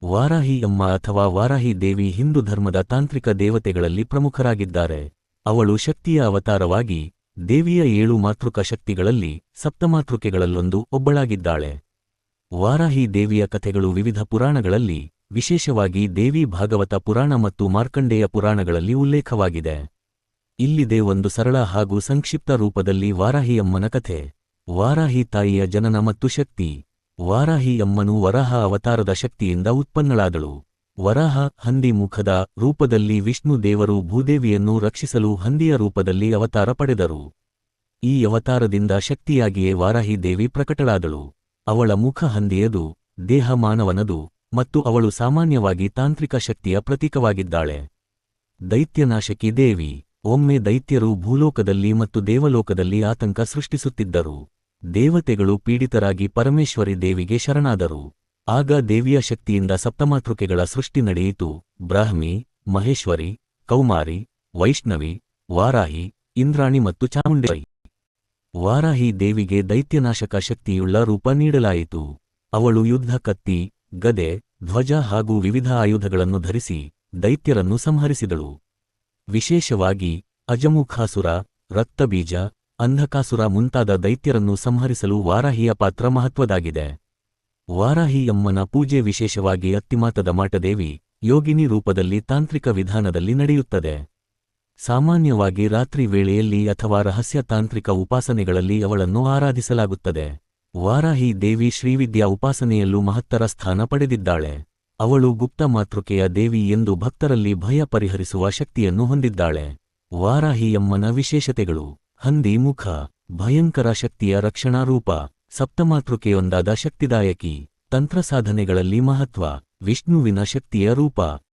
ವಾರಾಹಿ ಅಮ್ಮ ಅಥವಾ ವಾರಾಹಿ ದೇವಿ ಹಿಂದೂ ಧರ್ಮದ ತಾಂತ್ರಿಕ ದೇವತೆಗಳಲ್ಲಿ ಪ್ರಮುಖರಾಗಿದ್ದಾರೆ. ಅವಳು ಶಕ್ತಿಯ ಅವತಾರವಾಗಿ ದೇವಿಯ 7 ಮಾತೃಕ ಶಕ್ತಿಗಳಲ್ಲಿ ಸಪ್ತಮಾತೃಕೆಗಳಲ್ಲೊಂದು ಒಬ್ಬಳಾಗಿದ್ದಾಳೆ. ವಾರಾಹಿ ದೇವಿಯ ಕಥೆಗಳು ವಿವಿಧ ಪುರಾಣಗಳಲ್ಲಿ, ವಿಶೇಷವಾಗಿ ದೇವಿ ಭಾಗವತ ಪುರಾಣ ಮತ್ತು ಮಾರ್ಕಂಡೇಯ ಪುರಾಣಗಳಲ್ಲಿ ಉಲ್ಲೇಖವಾಗಿದೆ. ಇಲ್ಲಿದೆ ಒಂದು ಸರಳ ಹಾಗೂ ಸಂಕ್ಷಿಪ್ತ ರೂಪದಲ್ಲಿ ವಾರಾಹಿ ಅಮ್ಮನ ಕಥೆ. ವಾರಾಹಿ ತಾಯಿಯ ಜನನ ಮತ್ತು ಶಕ್ತಿ. ವಾರಾಹಿ ಅಮ್ಮನು ವರಾಹ ಅವತಾರದ ಶಕ್ತಿಯಿಂದ ಉತ್ಪನ್ನಳಾದಳು. ವರಾಹ ಹಂದಿ ಮುಖದ ರೂಪದಲ್ಲಿ ವಿಷ್ಣು ದೇವರು ಭೂದೇವಿಯನ್ನು ರಕ್ಷಿಸಲು ಹಂದಿಯ ರೂಪದಲ್ಲಿ ಅವತಾರ ಪಡೆದರು. ಈ ಅವತಾರದಿಂದ ಶಕ್ತಿಯಾಗಿಯೇ ವಾರಾಹಿ ದೇವಿ ಪ್ರಕಟಳಾದಳು. ಅವಳ ಮುಖ ಹಂದಿಯದು, ದೇಹ ಮಾನವನದು, ಮತ್ತು ಅವಳು ಸಾಮಾನ್ಯವಾಗಿ ತಾಂತ್ರಿಕ ಶಕ್ತಿಯ ಪ್ರತೀಕವಾಗಿದ್ದಾಳೆ. ದೈತ್ಯನಾಶಕಿ ದೇವಿ. ಒಮ್ಮೆ ದೈತ್ಯರು ಭೂಲೋಕದಲ್ಲಿ ಮತ್ತು ದೇವಲೋಕದಲ್ಲಿ ಆತಂಕ ಸೃಷ್ಟಿಸುತ್ತಿದ್ದರು. ದೇವತೆಗಳು ಪೀಡಿತರಾಗಿ ಪರಮೇಶ್ವರಿ ದೇವಿಗೆ ಶರಣಾದರು. ಆಗ ದೇವಿಯ ಶಕ್ತಿಯಿಂದ ಸಪ್ತಮಾತೃಕೆಗಳ ಸೃಷ್ಟಿ ನಡೆಯಿತು. ಬ್ರಾಹ್ಮಿ, ಮಹೇಶ್ವರಿ, ಕೌಮಾರಿ, ವೈಷ್ಣವಿ, ವಾರಾಹಿ, ಇಂದ್ರಾಣಿ ಮತ್ತು ಚಾಮುಂಡೇಶ್ವರಿ. ವಾರಾಹಿ ದೇವಿಗೆ ದೈತ್ಯನಾಶಕ ಶಕ್ತಿಯುಳ್ಳ ರೂಪ ನೀಡಲಾಯಿತು. ಅವಳು ಯುದ್ಧ ಕತ್ತಿ, ಗದೆ, ಧ್ವಜ ಹಾಗೂ ವಿವಿಧ ಆಯುಧಗಳನ್ನು ಧರಿಸಿ ದೈತ್ಯರನ್ನು ಸಂಹರಿಸಿದಳು. ವಿಶೇಷವಾಗಿ ಅಜಮುಖಾಸುರ, ರಕ್ತಬೀಜ, ಅಂಧಕಾಸುರ ಮುಂತಾದ ದೈತ್ಯರನ್ನು ಸಂಹರಿಸಲು ವಾರಾಹಿಯ ಪಾತ್ರ ಮಹತ್ವದಾಗಿದೆ. ವಾರಾಹಿ ಅಮ್ಮನ ಪೂಜೆ ವಿಶೇಷವಾಗಿ ಅತ್ತಿಮಾತದ ಮಾಟದೇವಿ, ಯೋಗಿನಿ ರೂಪದಲ್ಲಿ ತಾಂತ್ರಿಕ ವಿಧಾನದಲ್ಲಿ ನಡೆಯುತ್ತದೆ. ಸಾಮಾನ್ಯವಾಗಿ ರಾತ್ರಿ ವೇಳೆಯಲ್ಲಿ ಅಥವಾ ರಹಸ್ಯ ತಾಂತ್ರಿಕ ಉಪಾಸನೆಗಳಲ್ಲಿ ಅವಳನ್ನು ಆರಾಧಿಸಲಾಗುತ್ತದೆ. ವಾರಾಹಿ ದೇವಿ ಶ್ರೀವಿದ್ಯಾ ಉಪಾಸನೆಯಲ್ಲೂ ಮಹತ್ತರ ಸ್ಥಾನ ಪಡೆದಿದ್ದಾಳೆ. ಅವಳು ಗುಪ್ತ ಮಾತೃಕೆಯ ದೇವಿ ಎಂದು ಭಕ್ತರಲ್ಲಿ ಭಯ ಪರಿಹರಿಸುವ ಶಕ್ತಿಯನ್ನು ಹೊಂದಿದ್ದಾಳೆ. ವಾರಾಹಿ ಅಮ್ಮನ ವಿಶೇಷತೆಗಳು. ಹಂದಿ ಮುಖ, ಭಯಂಕರ ಶಕ್ತಿಯ ರಕ್ಷಣಾ ರೂಪ, ಸಪ್ತಮಾತೃಕೆಯೊಂದಾದ ಶಕ್ತಿದಾಯಕಿ, ತಂತ್ರಸಾಧನೆಗಳಲ್ಲಿ ಮಹತ್ವ, ವಿಷ್ಣುವಿನ ಶಕ್ತಿಯ ರೂಪ.